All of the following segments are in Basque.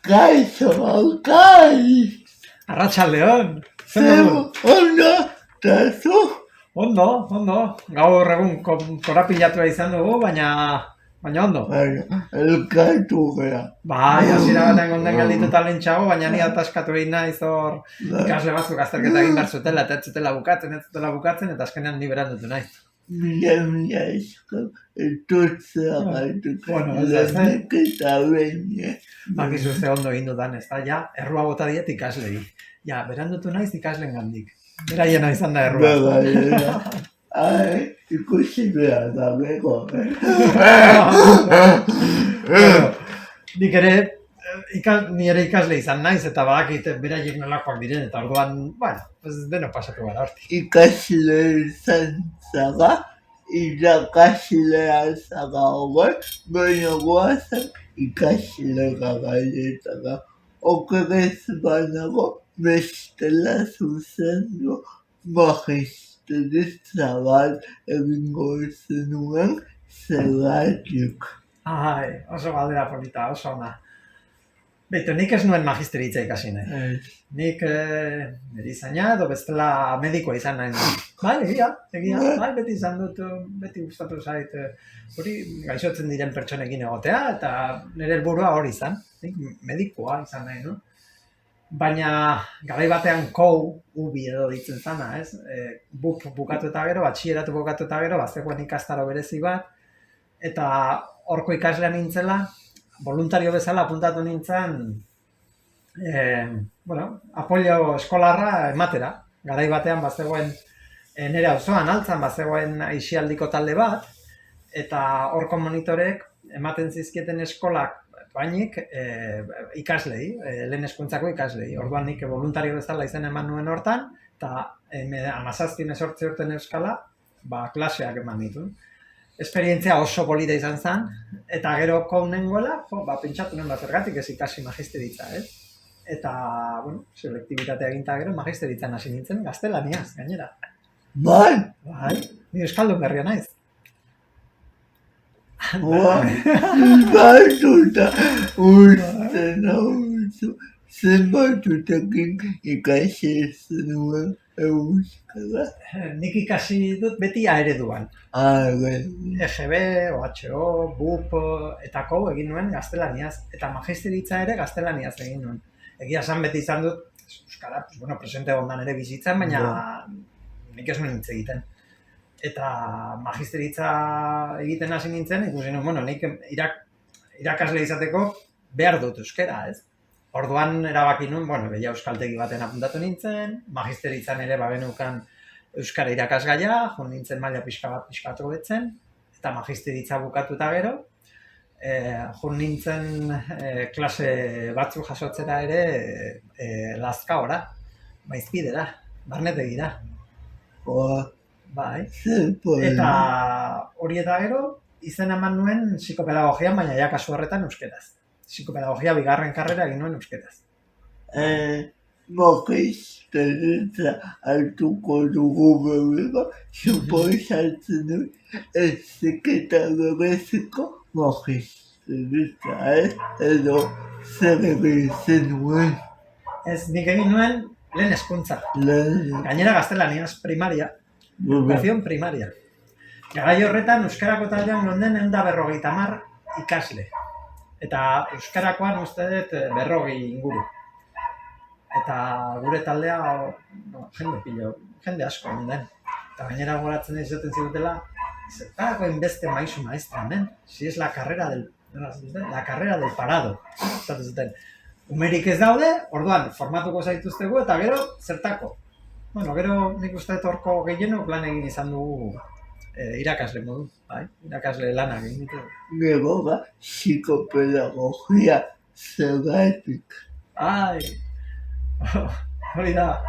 Kaixo, Kai! Arratsaldeon! Ondo, eta zu? Ondo. Gaur egun korapilatua izan dugu, baina ondo. Elkartu gara. Bai, hasiera batean gonden geldituta lentsago, baina ni ataskatu egin naiz hor ikasle batzuk azterketa egin behar zutela, eta ez zutela bukatzen, eta azkenean ni berandutu naiz. Mila esko, etortzea gaituko. Bueno, ez da. Lanek eta behin. Bakizu ze ondo egin dudan, ez da, ja, errua bota diet ikaslei. Ja, berandutu naiz ikasleen gandik. Beraiena izan da errua. Ai, ikusi behar da, bego. Nik ere, ni ere ikasle izan naiz, eta badakit beraiek nolakoak diren, eta orduan, bueno, deno pasatu gara hortik. Ikasle izan zaga, irakaslea zaga hogei, baina goazan ikasle gagaietara. Okerez banago, bestela zuzendu magisteritza bat egingo zenuen zergatik. Ai, oso galdera polita, oso ona. Beitu, nik ez nuen magisteritza ikasi nahi. Nik erizaina edo bestela medikoa izan nahi. Bai, egia, bai, beti izan dut, beti gustatu zait, hori gaixotzen diren pertsonekin egotea, eta nire helburua hori izan, nik medikoa izan nahi, no? Baina garai batean ubi edo ditzen zana, ez? Bukatu eta gero, batxilleratu bukatu eta gero, bazegoen ikastaro berezi bat, eta horko ikaslea nintzela, voluntario bezala apuntatu nintzen, apoio eskolarra ematera. Garai batean bazegoen nire auzoan altzan bazegoen aisialdiko talde bat, eta horko monitorek ematen zizkieten eskolak bainik ikaslei, lehen hezkuntzako ikaslei. Orduan nik voluntario bezala izen eman nuen hortan, eta 17-18 urten euskala, klaseak eman ditu. Esperientzia oso polita izan zen, eta gero nengoela, pentsatu nuen zergatik ez ikasi magisteritza, ez? Eta, selektibitatea eginta gero magisteritzan hasi nintzen, gaztelaniaz, gainera. Bai? Bai, ni euskaldun berria naiz. Batuta, usten hau zenbatutekin ikasi zenuen euskara. Nik ikasi dut beti ereduan. EGB, OHO, BUP, eta egin nuen gaztelaniaz, eta magisteritza ere gaztelaniaz egin nuen. Egia esan beti izan dut, euskara, presente ondan ere bizitzen, baina nik ez nuen hitz egiten. Eta magisteritza egiten hasi nintzen, ikusi nuen, nik irakasle izateko behar dut euskara, ez? Orduan erabaki nuen, behia euskaltegi baten apuntatu nintzen, magisteritzan ere bagenukan euskara irakasgaia, jo nintzen maila pixka bat hobetzen, eta magisteritza bukatu eta gero, jo nintzen klase batzuk jasotzera ere Lazkaora, Maizpidera, Barnetegira. Bai, eta hori eta gero, izen eman nuen psikopedagogian, baina ja kasu horretan euskeraz. Psikopedagogia bigarren karrera egin nuen euskeraz. Magisteritza hartuko dugu berriro, suposatzen du heziketa bereziko magisteritza, edo zer egin zenuen. Ez, nik egin nuen lehen hezkuntza. Gainera gaztelaniaz, primaria. Educación primaria. Garai horretan, euskarako taldean gonden 150 ikasle. Eta euskarakoan uste dut 40 inguru. Eta gure taldea, jende asko gonden. Eta gainera goratzen izaten zigutela, zertarako inbeste maizu maestra hemen, si es la carrera del parado. Umerik ez daude, orduan formatuko zaituztegu eta gero zertako. Gero nik uste horko gehienok lan egin izan dugu irakasle modu, irakasle lanak egin ditu. Gero psikopedagogia zergatik. Ai, hori da,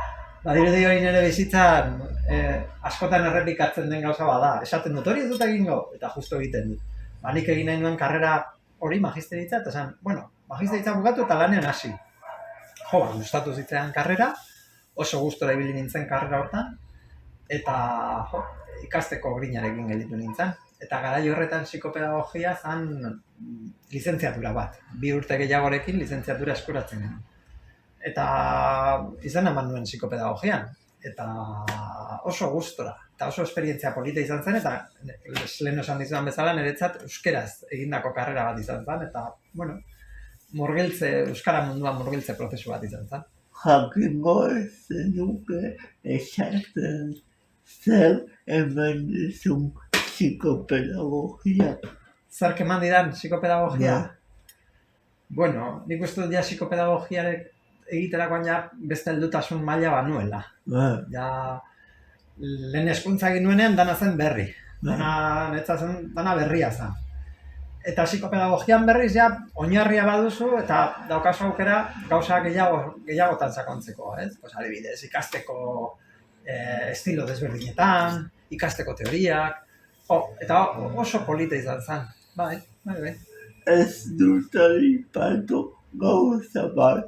badirudi hori nire bizitzan askotan errepikatzen den gauza bada. Esaten dut hori ez dut egingo, eta justo egiten dut. Nik egin nahi nuen karrera hori magisteritza, eta esan, magisteritza bukatu eta lanean hasi. Gustatu zitzaidan karrera, oso gustora ibili nintzen karrera hortan, eta ikasteko grinarekin gelditu nintzen. Eta garai horretan psikopedagogia zan lizentziatura bat. 2 urte gehiagorekin lizentziatura eskuratzen genuen. Eta izan eman nuen psikopedagogian. Eta oso gustora. Eta oso esperientzia polita izan zen, eta lehen esan dizudan bezala niretzat euskeraz egindako karrera bat izan zen, eta, bueno, euskara munduan murgiltze prozesu bat izan zen. Jakingo zenuke esaten zer eman dizun psikopedagogia. Zer eman didan psikopedagogia? Bueno, nik uste dut ja psikopedagogiarek egiterakoan ja beste heldutasun maila banuela. Ja, lehen hezkuntza egin nuenean dana zen berri. Dana berria zen. Eta psikopedagogian berriz ja oinarria baduzu eta daukazu aukera gauza gehiagotan sakontzeko, ez? Pues adibidez, ikasteko estilo desberdinetan, ikasteko teoriak, eta oso polita izan zen. Bai. Ez dut aipatu gauza bat,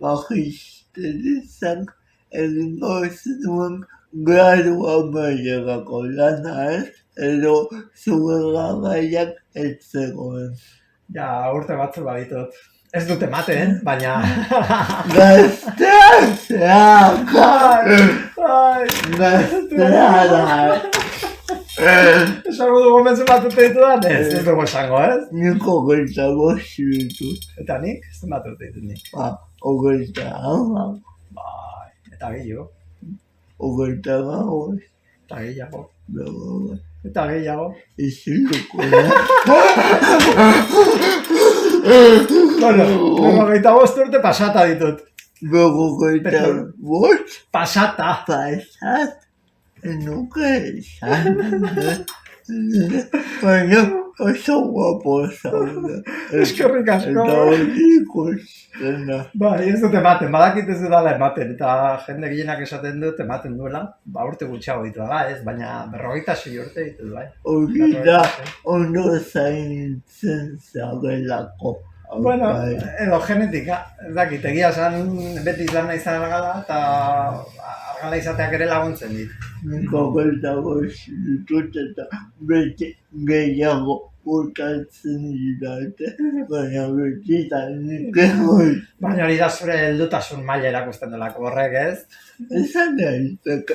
magisterizan egingo zenuen gradua mailegako lana, ez? Edo zure garaiak ez zegoen. Ja, urte batzu baditut. Ez dut ematen, baina... Gazteak! Gazteak! Esango dugu mentzen bat urte ditudan? Ez dugu esango, ez? Nik hogeita bost ditut. Eta nik? Zenbat urte ditut nik? Hogeita hamar. Bai, eta gehiago. Hogeita bost. Eta gehiago. Bego. Eta gehiago. Iziluko da. Bueno, hogeita bost urte pasata ditut. Bego hogeita bost? Pasata. Pasat? Nuke esan. Baina oso guapo zaude. Eskerrik asko. Eta hori ikustena. Bai, ez dut ematen, badakit ez dudala ematen, eta jende gehienak esaten dut ematen duela, urte gutxiago ditu da, ez, baina 26 urte ditu bai. Hori da, ondo zaintzen zagelako. Bueno, edo genetika, ez dakit, egia esan beti izan nahi zara gala, eta argala izateak ere laguntzen dit. Nik hogeita bost ditut eta beti gehiago urtatzen didate, baina beti da nik egoi. Baina hori da zure heldutasun maila erakusten delako horrek, ez? Esan daiteke.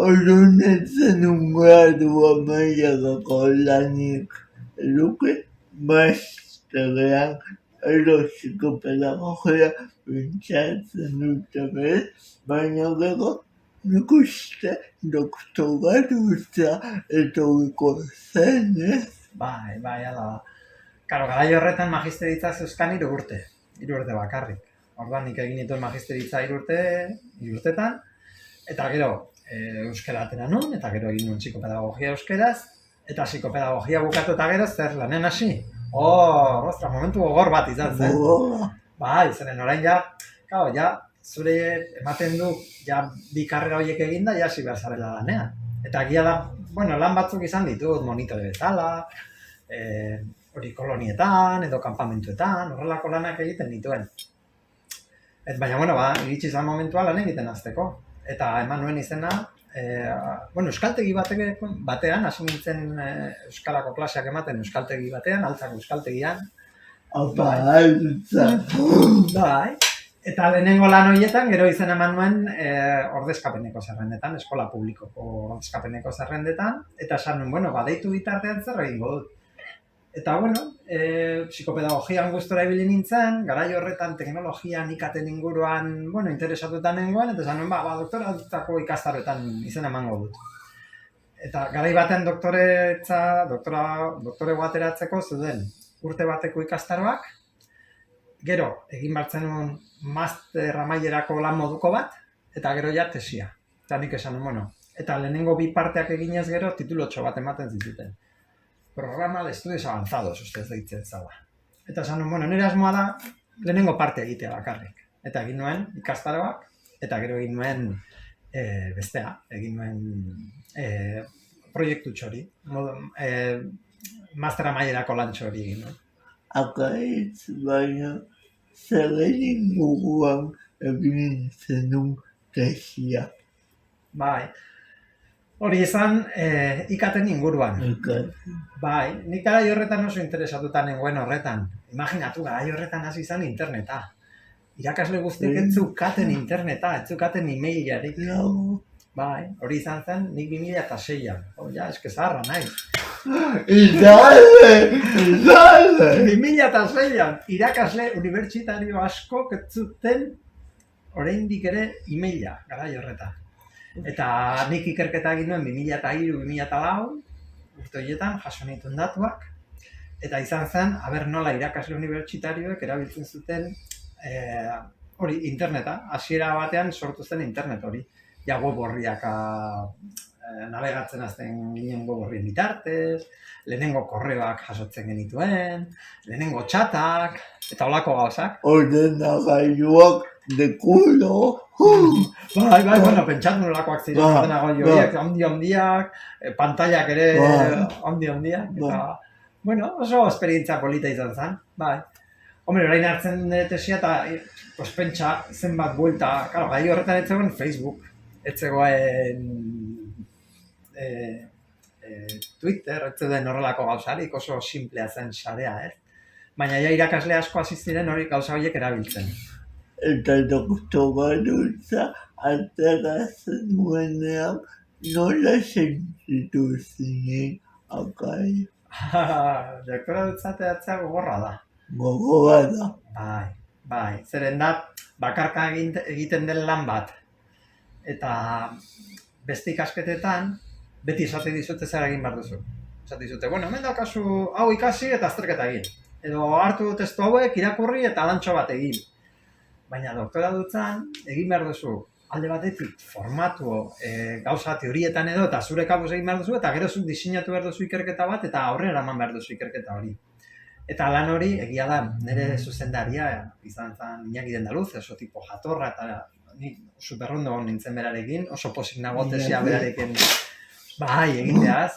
Orunetzen gradua mailagako lanik eduki, masterean edo psikopedagogia pentsatzen dute bez, baina gero nik uste doktoratutza etorriko zen, ez? Bai, ala da. Karo, garai horretan magisteritza zeuzkan 3 urte bakarrik. Orduan nik egin dituen magisteritza 3 urtetan, eta gero euskara atera nun, eta gero egin nuen psikopedagogia euskeraz, eta psikopedagogia bukatu eta gero zer lanen hasi. Momentu gogor bat izan zen. Bai, zeren orain zure ematen du, bi karrera horiek eginda, hasi behar zarela lanean. Eta egia da, lan batzuk izan ditut, monitore bezala, hori kolonietan, edo kanpamentuetan, horrelako lanak egiten dituen. Baina, iritsi izan momentua lan egiten hasteko. Eta eman nuen izena, euskaltegi batean, hasi nintzen euskalako klaseak ematen euskaltegi batean, altzako euskaltegian. Apa, altza. Bai, eta lehenengo lan horietan, gero izena eman nuen ordezkapeneko zerrendetan, eskola publikoko ordezkapeneko zerrendetan, eta esan nuen, deitu bitartean zer egingo dut. Eta, psikopedagogian gustora ibili nintzen, garai horretan teknologian ikaten inguruan, interesatutan nengoen, eta esan nuen, doktoratutako ikastaroetan izena emango dut. Eta garai baten doktore ateratzeko zuden urte bateko ikastaroak, gero egin bartzen nuen master amaierako lan moduko bat, eta gero tesia. Eta nik esan nuen, eta lehenengo 2 parteak eginez gero titulotxo bat ematen zituten. Programa de estudios avanzados, ustez deitzen zala. Eta esan nuen, nire asmoa da lehenengo parte egitea bakarrik. Eta egin nuen ikastaroak, eta gero egin nuen bestea, egin nuen proiektu txori, master amaierako lan txori egin nuen. Akaitz, baina zer egin guguan egin zenun tesia. Bai, Hori izan, ikaten inguruan. Bai, nik garai horretan oso interesatuta nengoen horretan. Imaginatu, garai horretan hasi izan interneta. Irakasle guztiek ez zukaten interneta, ez zukaten e-mailarik. Bai, hori izan zen nik 2006an. Ja, eske zaharra naiz. Izale! 2006an, irakasle unibertsitario asko ez zuten oraindik ere e-maila garai horretan. Eta nik ikerketa egin nuen 2003-2004, urte horietan jaso nituen datuak, eta izan zen, nola irakasle unibertsitarioek erabiltzen zuten hori interneta, hasiera batean sortu zen internet hori. Ja web horriak navegatzen azten ginen web horrien bitartez, lehenengo korreoak jasotzen genituen, lehenengo txatak, eta holako gauzak. Ordenagailuak de culo. Bai, bueno, pentsatu nolakoak ziren ordenagailuak, handi-handiak, pantailak ere handi-handiak, eta, bueno, oso esperientzia polita izan zen, bai. Hombre, orain hartzen tesia eta pentsa zenbat buelta, claro, gai horretan ez zegoen Facebook, ez zegoen Twitter, ez zegoen horrelako gauzarik, oso simplea zen sarea, Baina ja irakasle asko hasi ziren hori gauza horiek erabiltzen. Eta doktoratutza ateratzen nuenean nola sentitu zinen akai. Doktoratutza ateratzea gogorra da. Gogorra da. Bai, zeren da bakarka egiten den lan bat. Eta beste ikasketetan, beti esate dizute zer egin behar duzu. Esate dizute, bueno, hemen daukazu hau ikasi eta azterketa egin. Edo hartu testu hauek, irakurri eta lantxo bat egin. Baina doktoradutzan egin behar duzu alde batetik formatu gauza teorietan edo eta zure kabuz egin behar duzu eta gero zuk diseinatu behar duzu ikerketa bat eta aurrera eman behar duzu ikerketa hori. Eta lan hori egia da, nire zuzendaria izan zen Iñaki Dendaluz, oso tipo jatorra eta ni superrondo nintzen berarekin, oso pozik nago tesia berarekin egiteaz,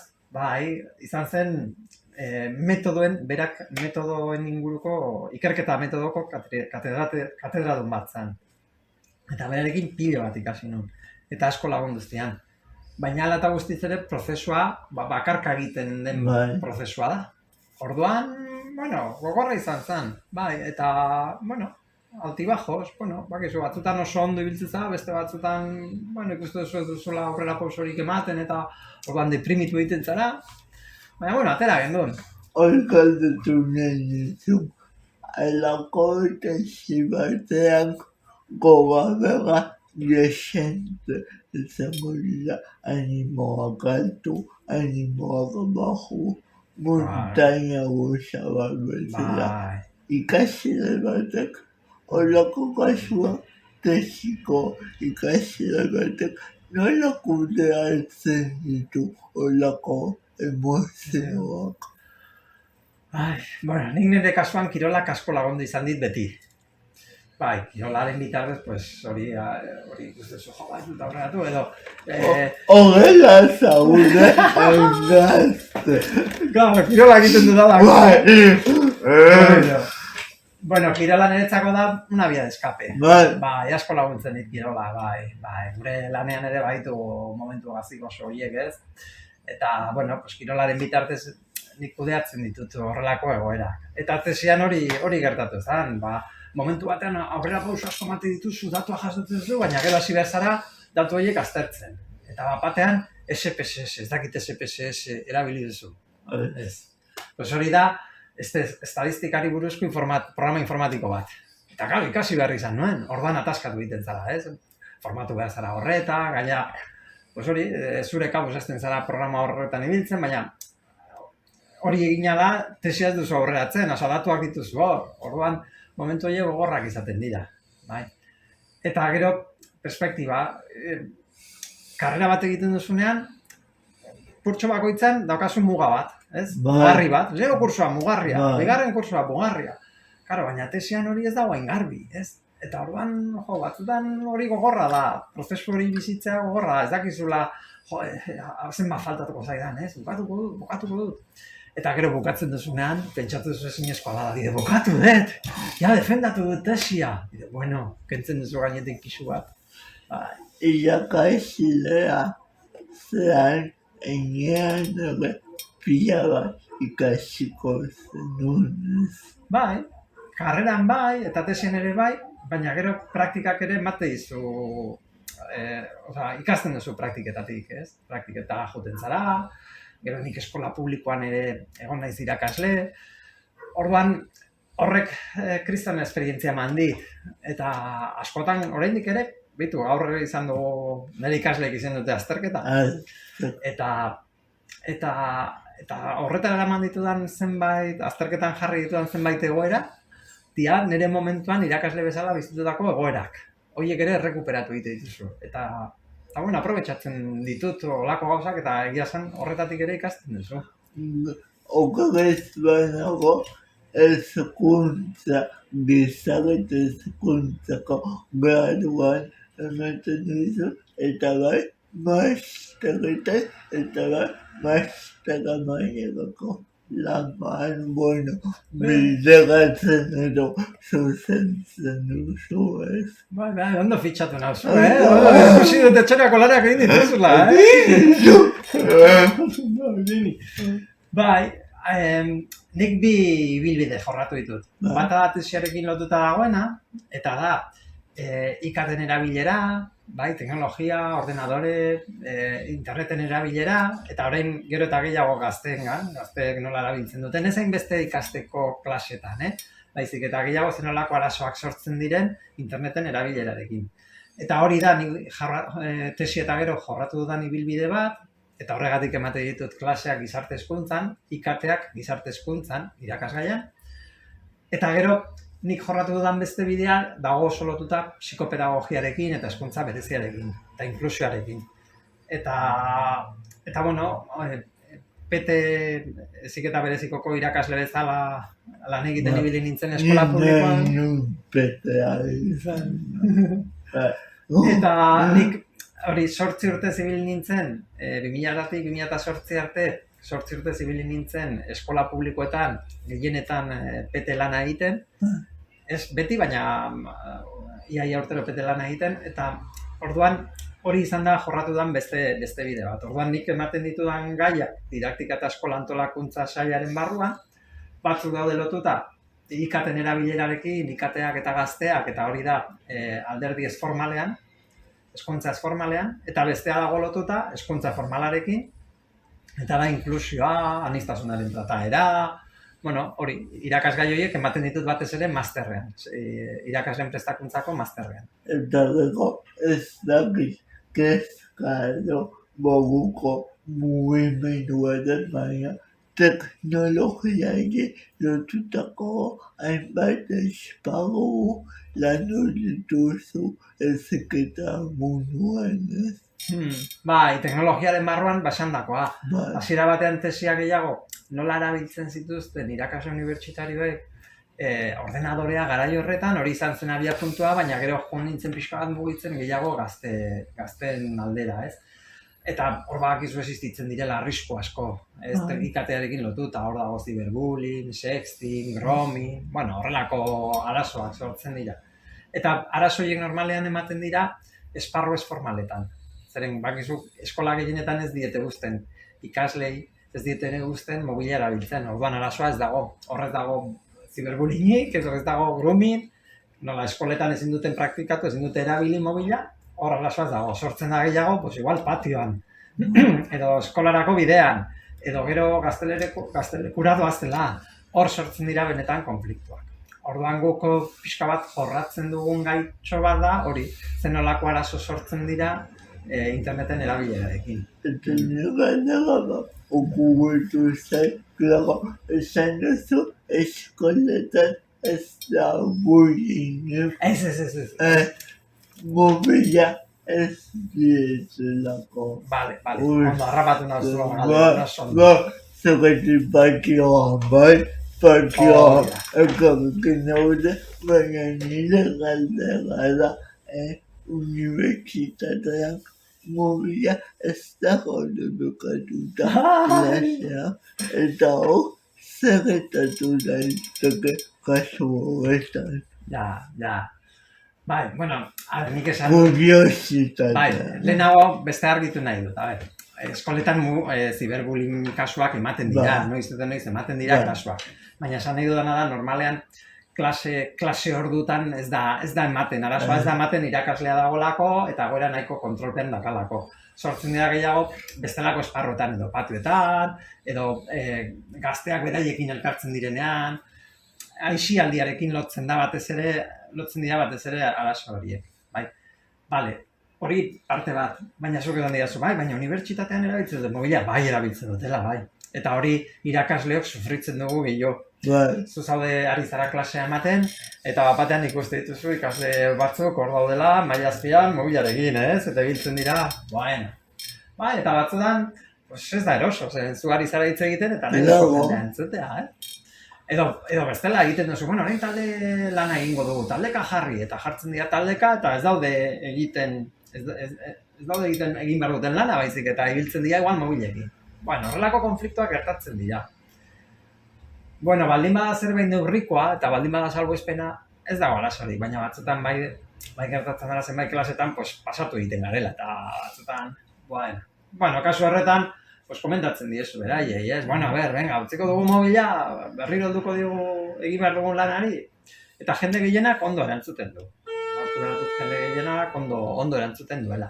izan zen metodoen inguruko ikerketa metodoko katedradun bat zen. Eta berarekin pilo bat ikasi nun, eta asko lagundu zian. Baina ala eta guztiz ere prozesua bakarka egiten den prozesua da. Orduan, gogorra izan zen, eta, altibajos, bakizu, batzutan oso ondo ibiltzen za, beste batzutan, ikustu duzula aurrera pausorik ematen, eta orduan deprimitu egiten zara, baina, atera gendun. Hor galdetu nahi dizu, alako eta zibatean gobabera desente izango dira animoak altu, animoak bajo, montaña goza bat bezala. Ikasile batek, horako kasua, tesiko ikasile batek, nola kudeatzen ditu horako emozioak. Nik nire kasuan kirolak asko lagundu izan dit beti. Kirolaren bitartez, hori ikustezu jo bat dut aurreratu edo... Horrela zaude, engazte. Kirola egiten dudala. Kirola niretzako da una vía de escape. Asko laguntzen dit kirola, gure lanean ere baitu momentu gaziko oso horiek ez. Eta, kirolaren bitartez nik kudeatzen ditut horrelako egoera. Eta tesian hori gertatu zen, momentu batean aurrera pauso asko mate dituzu, datua jasotzen zu, baina gero hasi behar zara datu horiek aztertzen. Eta batean SPSS, ez dakit SPSS erabili duzu. Hori da, estadistikari buruzko programa informatiko bat. Eta gau, ikasi behar izan nuen, orduan ataskatu egiten zara, ez? Formatu behar zara horreta, gaina, hori, zure kabuz ezten zara programa horretan ibiltzen, baina hori egina da, tesia ez duzu aurreratzen, datuak dituzu hor, orduan, momentu horiek gogorrak izaten dira. Eta gero, perspektiba, karrera bat egiten duzunean, kurtso bakoitzan daukazu muga bat, ez? Mugarri bat, lehen kursua mugarria, bigarren kursua mugarria. Baina tesian hori ez dago hain garbi, ez? Eta orduan, batzutan hori gogorra da, prozesu hori bizitzea gogorra da, ez dakizula, zenbat faltatuko zaidan, ez? Bukatuko dut. Eta gero bukatzen duzunean, pentsatu duzu ezinezkoa da, bukatu dut, defendatu dut tesia. Kentzen duzu gainetik pisu bat. Irakasilea zean enean ere pila bat ikasiko zenuen. Bai, karreran bai, eta tesien ere bai, baina gero praktikak ere emate dizu, ikasten duzu praktiketatik, ez? Praktiketara joten zara, gero nik eskola publikoan ere egon naiz irakasle, orduan horrek kriston esperientzia eman dit, eta askotan oraindik ere, bitu, aurre izan dugu nire ikasleek izan dute azterketa, eta horretara eraman ditudan zenbait, azterketan jarri ditudan zenbait egoera, dia nire momentuan irakasle bezala bizitutako egoerak. Horiek ere errekuperatu egite dituzu. Eta bueno, aprobetxatzen ditut olako gauzak eta egia zen horretatik ere ikasten duzu. Okerrez banago hezkuntza, gizarte hezkuntzako graduan ematen duzu, eta bai, masteretan, eta bai, mastera mailako laman, bueno, bideratzen edo zuzentzen duzu, ez? Bai, ondo fitxatu nauzu, Ikusi dut etxerako lanak egin dituzula, Bai, nik bi ibilbide jorratu ditut. Bata da tesiarekin lotuta dagoena, eta da, ikaten erabilera, bai, teknologia, ordenadore, interneten erabilera, eta orain gero eta gehiago gazteengan, gazteek nola erabiltzen duten, ez hainbeste ikasteko klasetan, baizik eta gehiago zenolako arazoak sortzen diren interneten erabilerarekin. Eta hori da, tesi eta gero jorratu dudan ibilbide bat, eta horregatik emate ditut klaseak gizarte hezkuntzan, ikateak gizarte hezkuntzan, irakasgaian, eta gero, nik jorratu dudan beste bidea dago oso lotuta psikopedagogiarekin eta hezkuntza bereziarekin eta inklusioarekin. Eta bueno, PT heziketa berezikoko irakasle bezala lan egiten ibili nintzen eskola publikoan. PTA izan. Eta nik hori 8 urte zibil nintzen, 2000-tik 2008 arte, 8 urte zibil nintzen eskola publikoetan, gehienetan PT lana egiten, ez beti, baina iaia urtero PT lana egiten, eta orduan hori izan da jorratu dan beste bide bat. Orduan nik ematen ditudan gaiak, didaktika eta eskola antolakuntza sailaren barruan, batzuk daude lotuta, ikaten erabilerarekin, ikateak eta gazteak, eta hori da alderdi ez formalean, hezkuntza ez formalean, eta bestea dago lotuta hezkuntza formalarekin, eta da inklusioa, aniztasunaren trataera, bueno, hori, irakasgai horiek ematen ditut batez ere masterrean, irakasleen prestakuntzako masterrean. Eta gero ez dakiz kezka edo moguko mugimenduaren baina teknologiari lotutako hainbat esparru landu dituzu heziketa munduan, ez? Bai, teknologiaren barruan basandakoa. Hasiera batean tesia gehiago nola erabiltzen zituzten irakasle unibertsitarioek ordenadorea garai horretan, hori izan zen abiapuntua, baina gero joan nintzen pixka bat mugitzen gehiago gazteen aldera, ez? Eta hor badakizu existitzen direla arrisku asko, ez ikatearekin lotuta, hor dago cyberbullying, sexting, grooming, bueno, horrelako arazoak sortzen dira. Eta arazo horiek normalean ematen dira esparru ez formaletan. Zeren, bakizu, eskola gehienetan ez diete guzten ikaslei, ez diete ere guzten mobila erabiltzen. Orduan arazoa ez dago, horrez dago ziberbullyingik, ez dago grooming, nola eskoletan ezin duten praktikatu, ezin dute erabili mobila, hor arazoa ez dago. Sortzen da gehiago, pues igual patioan, edo eskolarako bidean, edo gero gaztelekura doaztela, hor sortzen dira benetan konfliktuak. Orduan guk pixka bat jorratzen dugun gaitxo bat da, hori, zenolako arazo sortzen dira interneten erabilerarekin. Eta nire okubitu zen, klago, esan duzu eskoletan ez da bullying. Ez. Mobila ez diezelako. Bale, ondo, harrapatu nazu. Zeretik bakioan bai, bakioan ekarriken daude, baina nire galdera da unibertsitatean mobila ez dago debekatuta klasea, eta hor zerretatu daiteke kasu horretan. Ja. Bai, bueno, nik esan... Kuriositatea. Bai, lehenago beste argitu nahi dut, eskoletan ziberbullying kasuak ematen dira, noiz ematen dira kasuak. Baina esan nahi dudana da, normalean klase ordutan ez da ematen, arazoa ez da ematen irakaslea dagolako eta goera nahiko kontrolpen dakalako. Sortzen dira gehiago bestelako esparrotan edo patuetan, edo gazteak beraiekin elkartzen direnean, aisialdiarekin lotzen dira batez ere arazo horiek. Bai, bale, hori parte bat, baina zuk esan didazu, bai, baina unibertsitatean erabiltzen dut mobila, bai, erabiltzen dutela, bai. Eta hori irakasleok sufritzen dugu gehiago. Zu zaude ari zara klasea ematen, eta batean ikuste dituzu ikasle batzuk hor daudela, maila azpian, mobilarekin, ez? Eta biltzen dira, bueno. Bai, eta batzutan, ez da eroso, zu ari zara hitz egiten, eta nahi dugu entzutea, Edo bestela egiten duzu, bueno, orain talde lana egingo dugu, taldeka jarri, eta jartzen dira taldeka, eta ez daude egiten egin behar duten lana baizik, eta ibiltzen dira igual mobilekin. Bueno, horrelako konfliktuak gertatzen dira. Bueno, baldin bada zerbait neurrikoa, eta baldin bada salbuespena, ez dago arazorik, baina batzutan bai gertatzen dara zenbait klasetan, pasatu egiten garela, eta batzutan, bueno, kasu horretan, komentatzen diezu beraiei, ez? Bueno, venga, utziko dugu mobila, berriro helduko digu egin behar dugun lanari, eta jende gehienak ondo erantzuten du. Jende gehienak ondo erantzuten duela.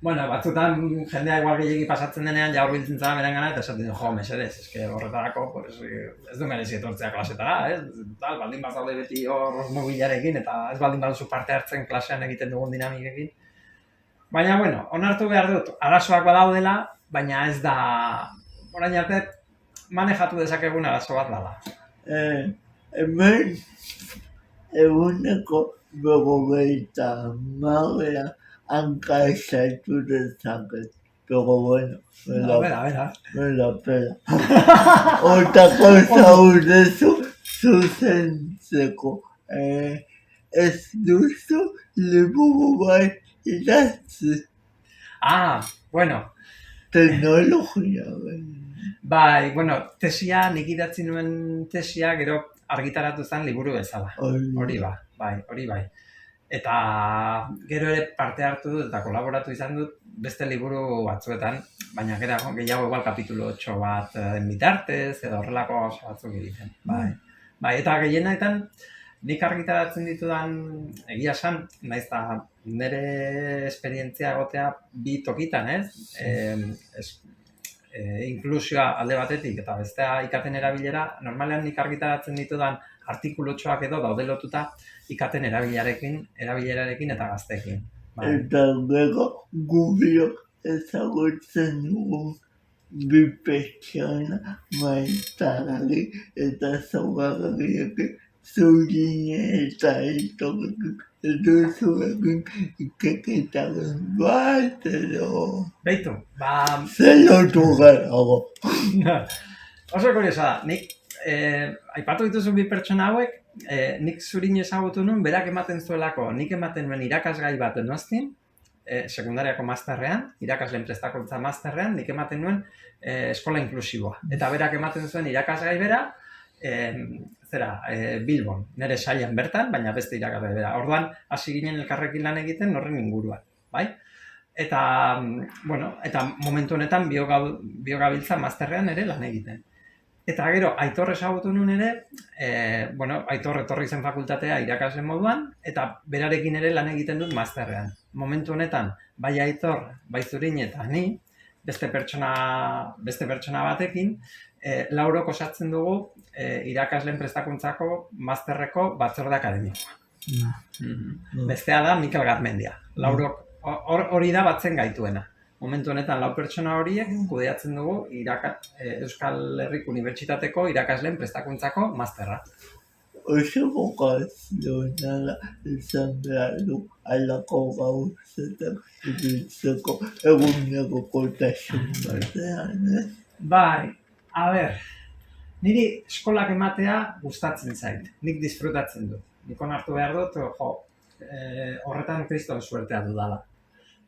Bueno, batzutan jendea igual gehiagi pasatzen denean, ja hurbiltzen zara berengana, eta esaten du, mesedez, eske horretarako, ez du merezi etortzea klasetara, ez? Baldin bat zaude beti hor mobilarekin, eta ez baldin baduzu parte hartzen klasean egiten dugun dinamikekin. Baina, bueno, onartu behar dut, arazoak badaudela, baina ez da, orain arte, manejatu dezakegun arazo bat dela. Hemen, eguneko berrogeita hamarra hanka esaitu dezaket. Pero bueno, me la pela. Otako zaudezu zuzentzeko. Ez duzu liburu bat idatzi. Bueno. Teknologia. Bai, bueno, nik idatzi nuen tesia gero argitaratu zen liburu bezala. Hori bai. Eta gero ere parte hartu dut eta kolaboratu izan dut beste liburu batzuetan, baina gehiago igual kapitulo 8 bat bitartez edo horrelako batzuk egiten. Bai, eta gehienetan nik argitaratzen ditudan egia esan, naiz eta nire esperientzia egotea bi tokitan, ez? Inklusioa alde batetik eta bestea ikaten erabilera, normalean nik argitaratzen ditudan artikulotxoak edo daude lotuta ikaten erabilerarekin eta gazteekin. Eta gero gubiok ezagutzen dugu bi pertsona Maitarari eta Zaurgarriekin zurine eta itorekin eduzuekin ikeketaren bat edo. Beitu, zelotu gerago. Oso kuriosa da, nik aipatu dituzu bi pertsona hauek, nik zurin ezagutu nuen, berak ematen zuelako, nik ematen nuen irakasgai bat Donostian, sekundariako masterrean, irakasleen prestakuntza masterrean, nik ematen nuen eskola inklusiboa. Eta berak ematen zuen irakasgai bera, Bilbon, nire sailan bertan, baina beste irakasgai bera. Orduan, hasi ginen elkarrekin lan egiten horren inguruan, bai? Eta momentu honetan biogabiltza masterrean ere lan egiten. Eta gero, Aitor ezagutu nuen ere, Aitor etorri zen fakultatea irakasle moduan, eta berarekin ere lan egiten dut masterrean. Momentu honetan, bai Aitor, bai Zurin eta ni, beste pertsona batekin, laurok osatzen dugu irakasleen prestakuntzako masterreko batzorde akademikoa. Bestea da Mikel Garmendia. Laurok hori da batzen gaituena. Momentu honetan 4 pertsona horiek kudeatzen dugu Euskal Herriko Unibertsitateko irakasleen prestakuntzako masterra. Oso bokazionala izan behar du alako gauzetak ibiltzeko eguneko kotasun batean, Bai, niri eskolak ematea gustatzen zait, nik disfrutatzen dut. Nik onartu behar dut, horretan kriston suertea dudala.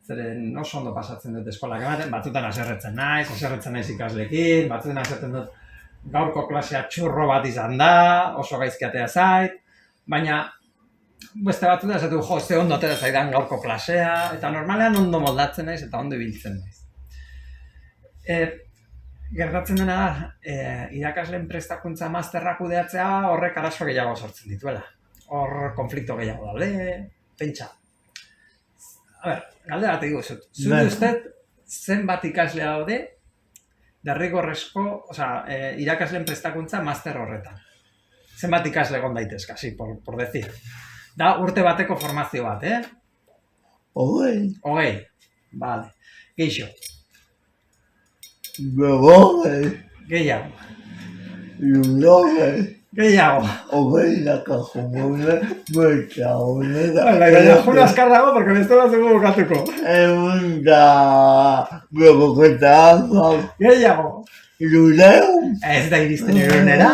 Zeren oso ondo pasatzen dut eskolak ematen, batzutan haserretzen naiz ikasleekin, batzutan haserretzen dut gaurko klasea txurro bat izan da, oso gaizkiatea zait, baina beste batzutan esatu ze ondo atera zaidan gaurko klasea, eta normalean ondo moldatzen naiz eta ondo ibiltzen naiz. Gertatzen dena da, irakasleen prestakuntza masterrak kudeatzea horrek arazo gehiago sortzen dituela. Hor konflikto gehiago daude, pentsa. A ber, galdera bat egigu zut. Zure ustez, zenbat ikasle daude derrigorrezko, irakasleen prestakuntza master horretan. Zenbat ikasle egon daitezke, así, por decir. Da urte bateko formazio bat, Hogei. Vale. Geixo. Gehiago. Gehiago. Baina juna askar dago, porque bestela zego bukatuko. Gehiago. Ez da iristen irunera.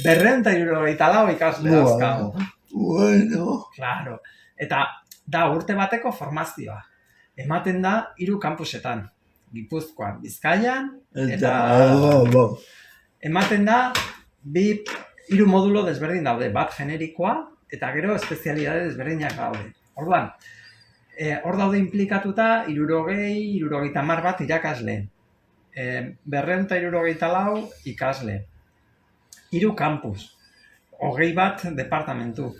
274 ikasle azkago. Claro. Eta da urte bateko formazioa. Ematen da 3 kampusetan. Gipuzkoan, Bizkaian, eta ematen da 3 modulo desberdin daude, bat generikoa eta gero espezialidade desberdinak daude. Orduan, hor daude implikatuta 60 bat irakasle, 274 ikasle, 3 kampus, 20 bat departamentu.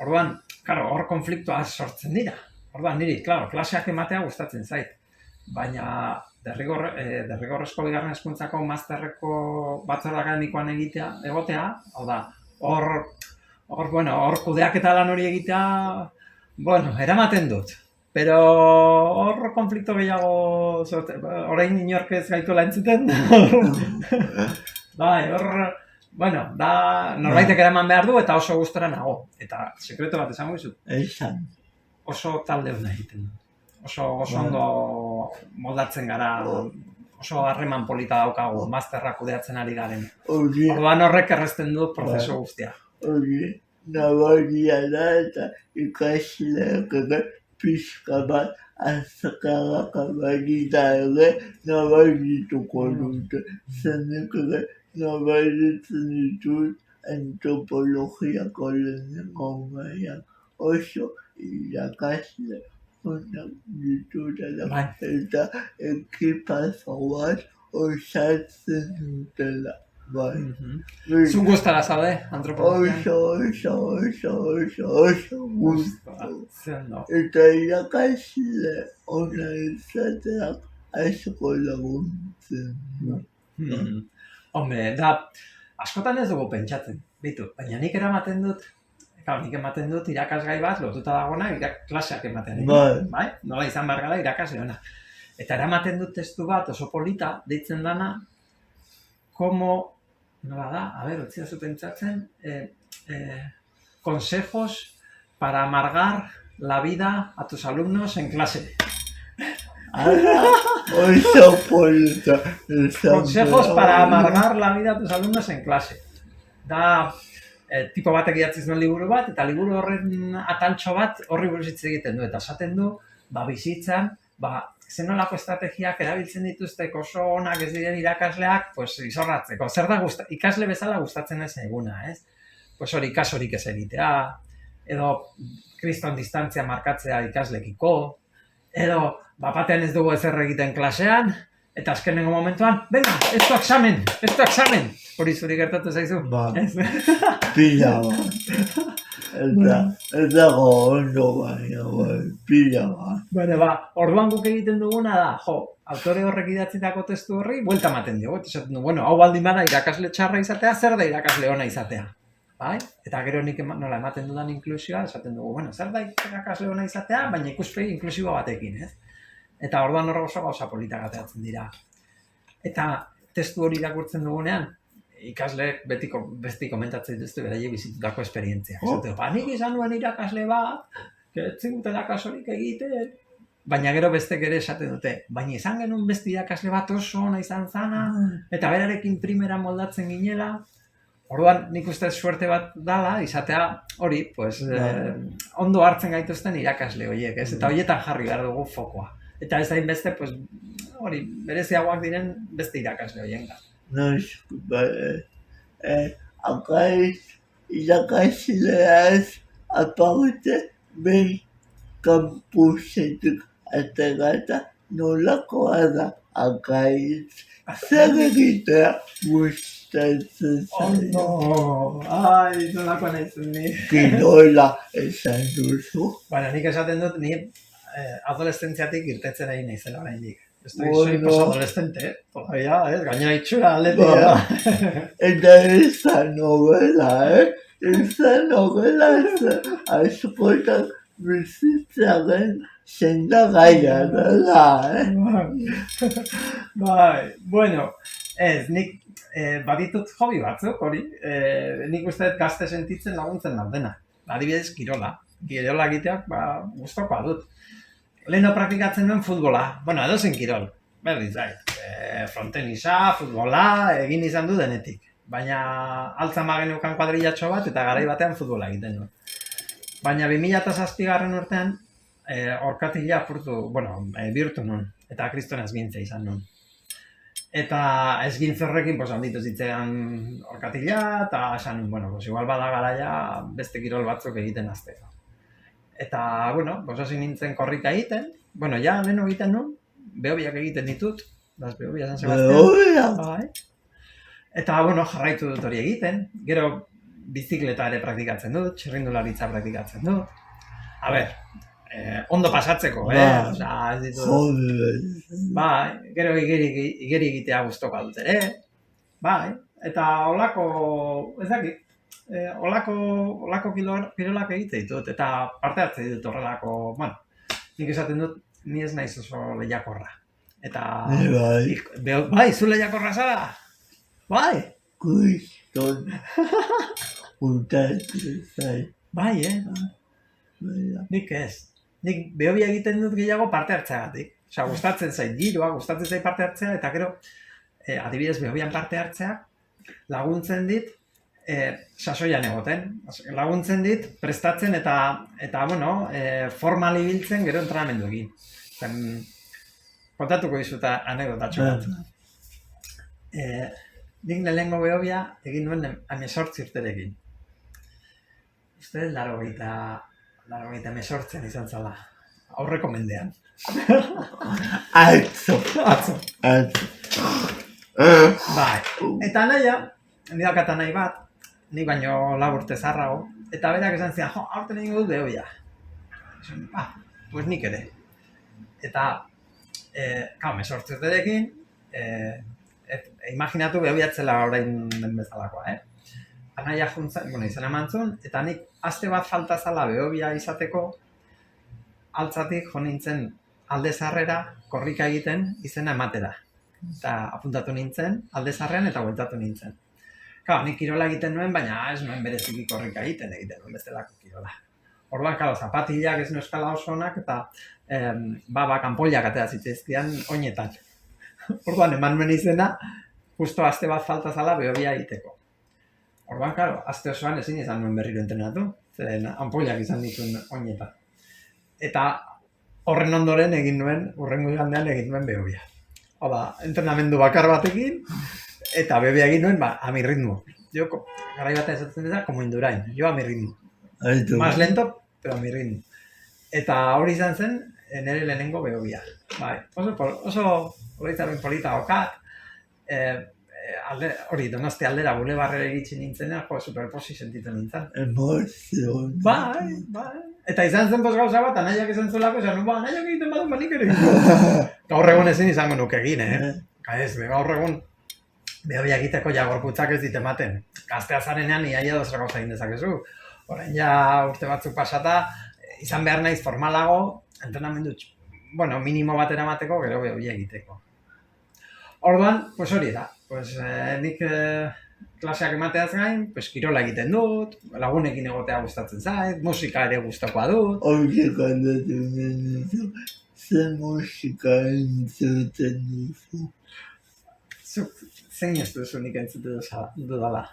Orduan, hor konfliktoa sortzen dira. Orduan, niri, klaseak ematea gustatzen zait. Baina derrigorrezko bigarren hezkuntzako masterreko batzorde akademikoan egotea, hau da, hor kudeaketa lan hori egitea, eramaten dut. Pero hor konflikto gehiago, orain inork ez gaituela entzuten. Bai, da, norbaitek eraman behar du eta oso gustora nago. Eta sekreto bat esango dizut. Oso talde hona egiten du. Oso ondo moldatzen gara, oso harreman polita daukagu, masterrak kudeatzen ari garen. Orduan horrek errezten du prozesu guztia. Nabaria da eta ikasleak pixka bat azkarrak abarita ere nabarituko dute. Zenek ere nabaritzen ditut antropologiako lehenengo mailan oso irakasle onak ditutela eta ekipazo bat osatzen dutela. Zu gustara zaude, antropologian? Oso gustara. Eta irakasle ona izateak asko laguntzen. Hombre, da, askotan ez dugu pentsatzen, baina nik ematen dut irakasgai bat lotuta dagoena klaseak ematen. Bai? Nola izan behar gara irakasle ona. Eta eramaten dut testu bat oso polita, deitzen dana, nola da, utzia zu pentsatzen, consejos para amargar la vida a tus alumnos en clase. Oso polita. Consejos para amargar la vida a tus alumnos en clase. Da, tipo batek idatzi zuen liburu bat, eta liburu horren ataltxo bat horri buruz hitz egiten du. Eta esaten du, bizitzan, zenolako estrategiak erabiltzen dituztek oso onak ez diren irakasleak, izorratzeko. Zer da ikasle bezala gustatzen ez eguna, ez? Hori ikasorik ez egitea, edo kriston distantzia markatzea ikaslekiko, edo batean ez dugu ezer egiten klasean, eta azkenengo momentuan, venga, esto examen! Hori zuri gertatu zaizu? Pila bat. Ez dago ondo baina, pila bat. Orduan guk egiten duguna da, autore horrek idatzitako testu horri, buelta ematen dugu. Esaten du, hau baldin bada irakasle txarra izatea, zer da irakasle ona izatea? Eta gero nik nola ematen dudan inklusioa, esaten dugu, zer da irakasle ona izatea, baina ikuspegi inklusibo batekin, ez? Eta orduan horre oso gauza politak ateatzen dira. Eta testu hori irakurtzen dugunean, ikasleek beti komentatzen dituzte beraie bizitutako esperientziak. Nik izan nuen irakasle bat, ez zingutela kasurik egiten, baina gero bestek ere esaten dute, baina izan genuen beste irakasle bat oso ona izan zana, eta berarekin primera moldatzen ginela. Orduan nik uste suerte bat dala, izatea hori, ondo hartzen gaituzten irakasle horiek, ez? Eta horietan jarri behar dugu fokoa. Eta ez dain beste, hori, bereziagoak diren beste irakasle horien gara. Irakasleaz aparte behin kampusetik aterata nolakoa da akaitz, zer egitea gustatzen zait. Ai, nolakoa naizen ni. Kirola esan duzu. Baina nik esaten dut, ni adolescentziatik irtetzen ari naizela oraindik. Soy Bueno. posadolescente, todavía, gaina itxura atletia. Eta esan nobela, esan nobela askotan bizitzaren sendagaia dela, Bai, bueno, ez, nik baditut hobi batzuk, hori, nik uste dut gazte sentitzen laguntzen daudena. Adibidez, kirola egiteak, gustokoa dut. Leheno praktikatzen duen futbola, bueno, edozein kirol, berdin zait, frontenisa, futbola, egin izan du denetik. Baina altzan bageneukan kuadrillatxo bat eta garai batean futbola egiten du. Baina 2007 urtean, orkatila bihurtu nun, eta kriston ezgintza izan nun. Eta ezgintza horrekin handitu zitzean orkatila, eta esan nun, igual bada garaia beste kirol batzuk egiten hasteko. Eta, hasi nintzen korrika egiten, leheno egiten nun, behobiak egiten ditut, las behobiak San Sebastián. Bai. Eta, jarraitu dut hori egiten, gero bizikleta ere praktikatzen dut, txirrindularitza praktikatzen dut. A ber, ondo pasatzeko, Osea, ez ditut. Bai, gero igeri egitea gustokoa dut ere. Bai, eta olako, ez dakit, olako kirolak egite ditut, eta parte hartze ditut horrelako, nik esaten dut, ni ez naiz oso lehiakorra. Eta, bai, zu lehiakorra zara? Bai. Kriston, gustatzen zait. Bai, nik ez. Nik behobia egiten dut gehiago parte hartzeagatik. Osea, gustatzen zait giroa, gustatzen zait parte hartzea, eta gero, adibidez, behobian parte hartzea, laguntzen dit, sasoian egoten. Laguntzen dit, prestatzen eta formal ibiltzen gero entrenamendu egin. Kontatuko dizut anekdotatxo bat. Nik lehenengo behobia egin nuen 18 urterekin. Uste, 88 izan zala. Aurreko mendean. Atzo. Bai. Eta naia, nidak eta nahi bat, nik baino 4 urte zaharrago, eta berak esan zian, aurten egin dut behobia. Pues nik ere. Eta, 18 urterekin, imaginatu behobiatzela orain den bezalakoa, Anaia juntzen, izan emantzun, eta nik aste bat falta zala behobia izateko, altzatik jo nintzen alde zarrera korrika egiten izena ematera. Eta apuntatu nintzen, alde zarrean eta bueltatu nintzen. Nik kirola egiten nuen, baina ez nuen bereziki korrika egiten nuen bestelako kirola. Orduan, zapatilak ez neuskala oso onak, eta kanpoiak atera zitzaizkidan oinetan. Orduan, eman nuen izena, justo aste bat falta zala behobia egiteko. Orduan, aste osoan ezin izan nuen berriro entrenatu, zeren anpoiak izan dituen oinetan. Eta horren ondoren urrengo igandean egin nuen behobia. Oda, entrenamendu bakar batekin, eta behobia egin nuen, a mi ritmo. Jo, garai bat esatzen dira, como Indurain, jo a mi ritmo. Más lento, pero a mi ritmo. Eta hori izan zen, nire lehenengo behobia. Bai, oso horitzaren polita okat, hori Donosti aldera bulebarrera iritsi nintzena, superposi sentitzen nintzen. Emozion. Bai. Eta izan zen gauza bat, anaiak izan zuelako, esan, anaiak egiten badu, nik ere. Gaur egun ezin izango nuke egin, Ez, gaur egun behobia egiteko gorputzak ez dit ematen. Gaztea zarenean, iaia dozera gauza egin dezakezu. Orain urte batzuk pasata, izan behar naiz formalago, entrenamendu, minimo bat eramateko, gero behobia egiteko. Orduan, hori da. Nik klaseak emateaz gain, kirola egiten dut, lagunekin egotea gustatzen zait, musika ere gustakoa dut. Hori kantatzen duzu, ze musika entzuten duzu. Zein ez duzu nik entzute dudala?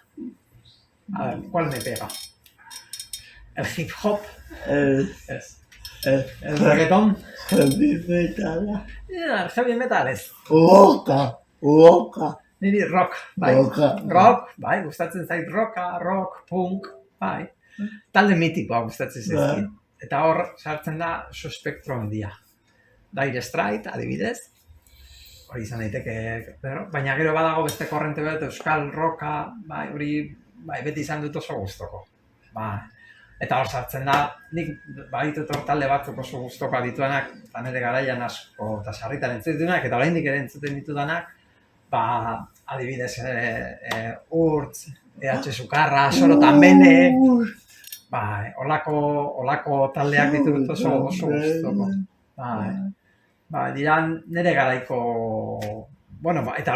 A ver, ¿cuál me pega? El hip hop? Ez. El reggaeton? Heavy metala. El heavy metal ez. Roka. Niri rock, bai. Rock, bai, gustatzen zait rock, punk, bai. Talde mitikoa gustatzen zaizkit. Eta hor sartzen da oso spektro handia. Dire Straits, adibidez. hori izan daiteke, baina gero badago beste korrente bat, euskal roka, bai, hori beti izan dut oso gustoko. Eta hor sartzen da, nik baditut hor talde batzuk oso gustoko dituanak, eta nire garaian asko eta sarritan entzuten dituanak, eta oraindik ere entzuten ditudanak, adibidez, Urtz, EH Sukarra, Sorotan Bene, olako taldeak ditut oso gustoko. Dira nire garaiko, eta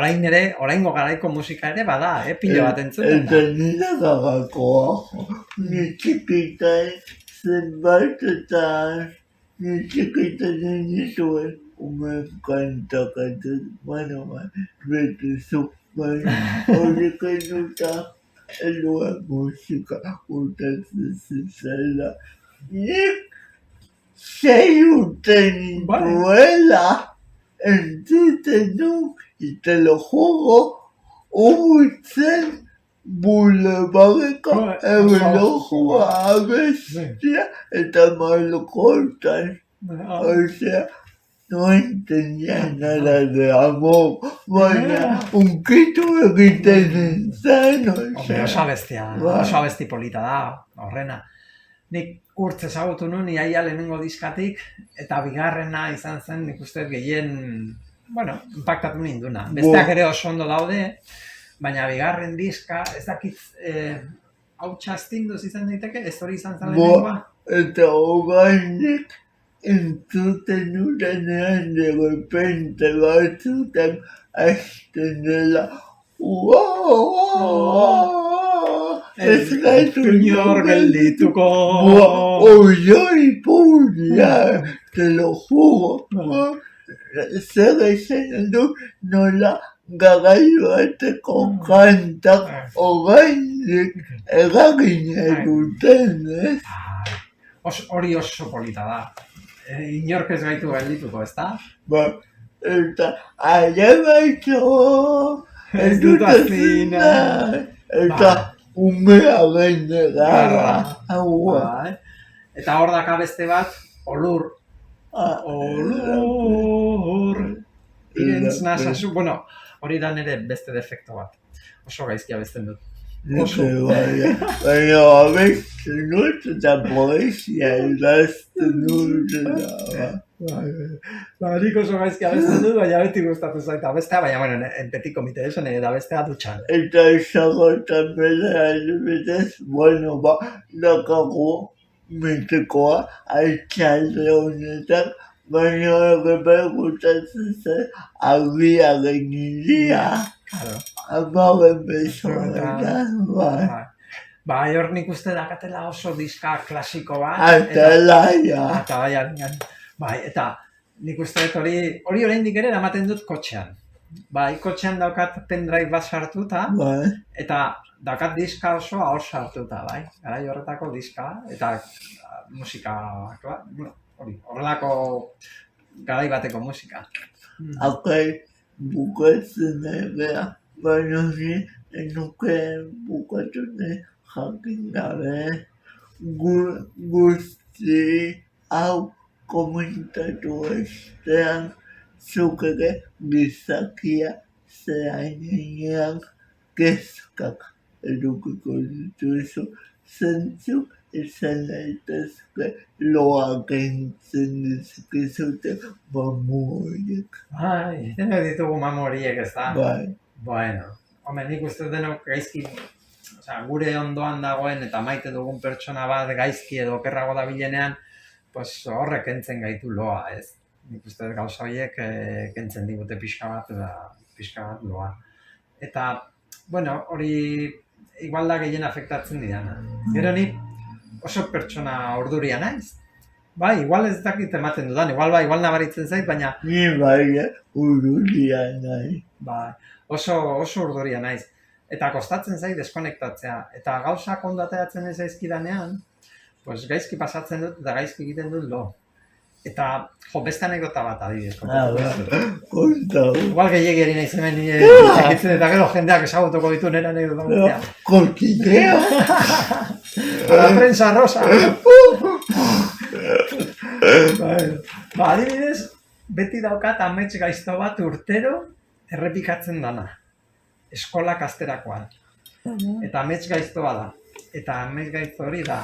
oraingo garaiko musika ere bada, pilo bat entzuten da. Eta nire garaikoa, nire txikitan zenbaitetan, nire txikitan nituen, kantakatuz, betezu, horiek eduta, elua musika urtatzen zizela. Nik 6 urte nituela, entzuten du, y te lo juro, Urtzen bulebadeko erlojua abestia eta malkortan. Osea, no entendía nada de amor, baina unkitu egiten zen, Oso abesti polita da, horrena. Nik Urtz ezagutu nuen iaia lehenengo diskatik, eta bigarrena izan zen nik uste gehien, inpaktatu ninduna. Besteak ere oso ondo daude, baina bigarren diska, ez dakit, hau txastinduz izan daiteke, ez hori izan zen lehenengoa? Eta hogainik, entzuten urenean de repente batzutan hasten dela ez gaitu inor geldituko oioi puria, te lo juro, zer esan du nola garailu bateko kantak hogainik eragina duten, ez? Hori oso polita da. Inork ez gaitu geldituko, ez da? Eta baitxo, ez dut azina, eta umearen gara. Eta hor daka beste bat, Olur. Irentz nazazu, hori da nire beste defekto bat. Oso gaizki abesten dut. Baina abesten dut eta poesia idazten dut. Nik oso gaizki abesten dut, baina beti gustatu zait abestea, baina en petit komite esan da bestea dutxan. Eta esagotan bera adibidez, dakago metekoa altxalde honetan, baina ere gustatzen zen agiaren iria. Amaren besoetan, hor nik uste dakatela oso diska klasiko bat. Atalaia. Eta nik uste hori oraindik ere eramaten dut kotxean. Kotxean daukat pendrive bat sartuta, eta daukat diska osoa hor sartuta, garai horretako diska, eta musika, horrelako garai bateko musika. Bukatzen egea, baina nuke bukatu jakin gabe, guzti hau komentatu estean, zuk ere gizakia zeainean kezkak edukiko dituzu, zentzuk izan daitezke loak entzen dizkizute mamu horiek. Denok ditugu mamu horiek, ez da? Nik uste denok gaizki, gure ondoan dagoen eta maite dugun pertsona bat gaizki edo okerrago dabilenean, horrek entzen gaitu loa, ez? Nik uste gauza horiek kentzen digute pixka bat loa. Eta, hori igual da gehien afektatzen didana. Gero ni oso pertsona orduria naiz. Igual ez dakit ematen dudan, igual nabaritzen zait, baina... Ni urduria naiz. Oso urduria naiz. Eta kostatzen zait deskonektatzea. Eta gauzak ondo ateratzen ez aizkidanean, gaizki pasatzen dut eta gaizki egiten dut lo. Eta, beste anekdota bat adibidez. Konta. Igual gehiagiri nahi zemen nire egitzen eta gero jendeak esagutuko ditu nire anekdota batea. Korkidea. La prensa rosa. Adibidez, beti daukat amets gaizto bat urtero errepikatzen dana. Eskola kasterakoan. Eta amets gaiztoa da. Eta amets gaizto hori da,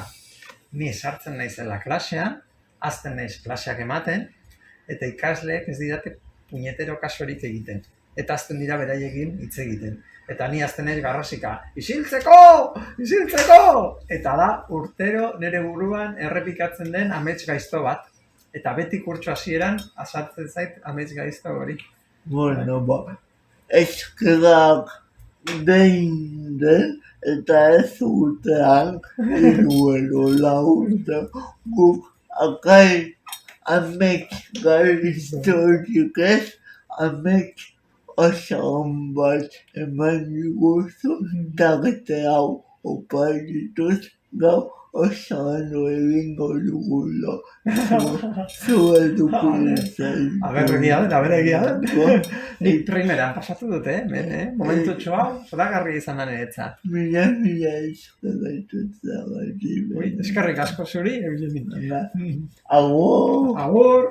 ni sartzen naizela klasean, azten naiz klaseak ematen, eta ikasleek ez didate puñetero kasurik egiten. Eta azten dira beraiekin hitz egiten. Eta ni azten naiz garrasika, isiltzeko! Isiltzeko! Eta da, urtero nire buruan errepikatzen den amets gaizto bat. Eta beti kurtso hasieran azaltzen zait amets gaizto hori. Bueno, eskerak behin den, eta ez urtean, hiru lau urte, guk akai amets gaiztorik ez, amets osan bat eman diguzu, tarte hau oparituz, gau osan egingo dugula. Zu eduko izan. Egia den. Nik primeran pasatu dute, momentu txoa, zoragarri izan da niretzat. Mila eskerrik zagatik. Eskerrik asko zuri, Eugeni. Agur! Agur!